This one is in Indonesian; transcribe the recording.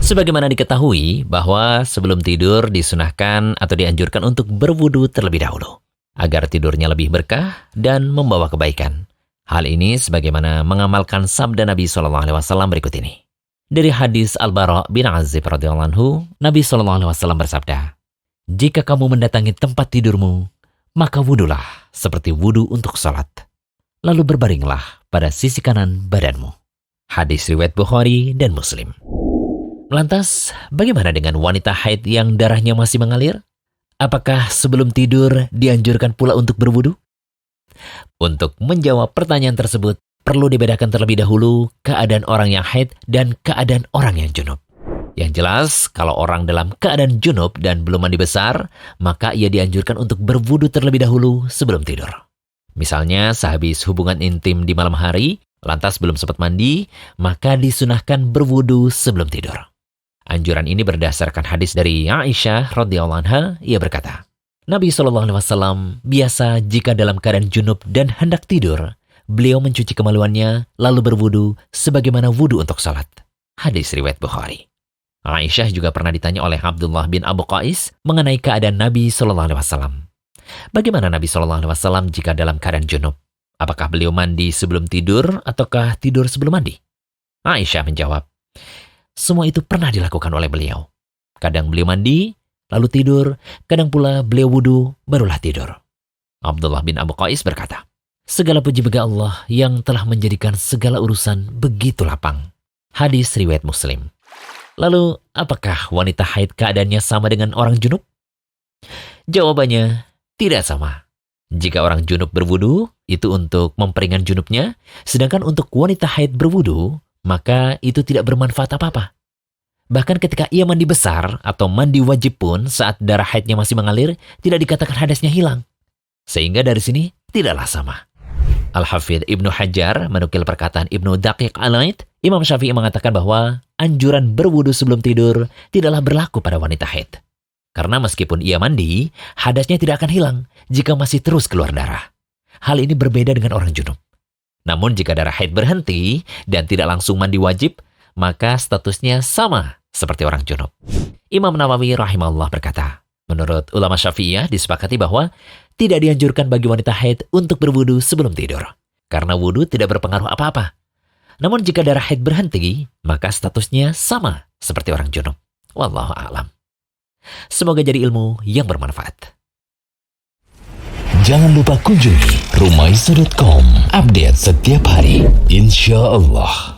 Sebagaimana diketahui bahwa sebelum tidur disunahkan atau dianjurkan untuk berwudu terlebih dahulu, agar tidurnya lebih berkah dan membawa kebaikan. Hal ini sebagaimana mengamalkan sabda Nabi SAW berikut ini. Dari hadis Al-Bara bin Azib radhiyallahu anhu, Nabi SAW bersabda, "Jika kamu mendatangi tempat tidurmu, maka wudulah seperti wudu untuk salat. Lalu berbaringlah pada sisi kanan badanmu." Hadis riwayat Bukhari dan Muslim. Lantas, bagaimana dengan wanita haid yang darahnya masih mengalir? Apakah sebelum tidur dianjurkan pula untuk berwudu? Untuk menjawab pertanyaan tersebut, perlu dibedakan terlebih dahulu keadaan orang yang haid dan keadaan orang yang junub. Yang jelas, kalau orang dalam keadaan junub dan belum mandi besar, maka ia dianjurkan untuk berwudu terlebih dahulu sebelum tidur. Misalnya, sehabis hubungan intim di malam hari, lantas belum sempat mandi, maka disunahkan berwudu sebelum tidur. Anjuran ini berdasarkan hadis dari Aisyah radhiyallahu anha. Ia berkata, Nabi SAW biasa jika dalam keadaan junub dan hendak tidur, beliau mencuci kemaluannya lalu berwudu sebagaimana wudu untuk salat. Hadis riwayat Bukhari. Aisyah juga pernah ditanya oleh Abdullah bin Abu Qais mengenai keadaan Nabi SAW. Bagaimana Nabi SAW jika dalam keadaan junub? Apakah beliau mandi sebelum tidur ataukah tidur sebelum mandi? Aisyah menjawab, semua itu pernah dilakukan oleh beliau. Kadang beliau mandi, lalu tidur, kadang pula beliau wudu, barulah tidur. Abdullah bin Abu Qais berkata, segala puji bagi Allah yang telah menjadikan segala urusan begitu lapang. Hadis riwayat Muslim. Lalu, apakah wanita haid keadaannya sama dengan orang junub? Jawabannya, tidak sama. Jika orang junub berwudu, itu untuk memperingan junubnya, sedangkan untuk wanita haid berwudu, maka itu tidak bermanfaat apa-apa. Bahkan ketika ia mandi besar atau mandi wajib pun saat darah haidnya masih mengalir, tidak dikatakan hadasnya hilang. Sehingga dari sini tidaklah sama. Al-Hafidh Ibnu Hajar menukil perkataan Ibnu Daqiq Al-Aid, Imam Syafi'i mengatakan bahwa anjuran berwudu sebelum tidur tidaklah berlaku pada wanita haid. Karena meskipun ia mandi, hadasnya tidak akan hilang jika masih terus keluar darah. Hal ini berbeda dengan orang junub. Namun jika darah haid berhenti dan tidak langsung mandi wajib, maka statusnya sama seperti orang junub. Imam Nawawi rahimahullah berkata, menurut ulama Syafi'iyah disepakati bahwa tidak dianjurkan bagi wanita haid untuk berwudu sebelum tidur, karena wudu tidak berpengaruh apa-apa. Namun jika darah haid berhenti, maka statusnya sama seperti orang junub. Wallahu a'lam. Semoga jadi ilmu yang bermanfaat. Jangan lupa kunjungi rumaisa.com. Update setiap hari, insya Allah.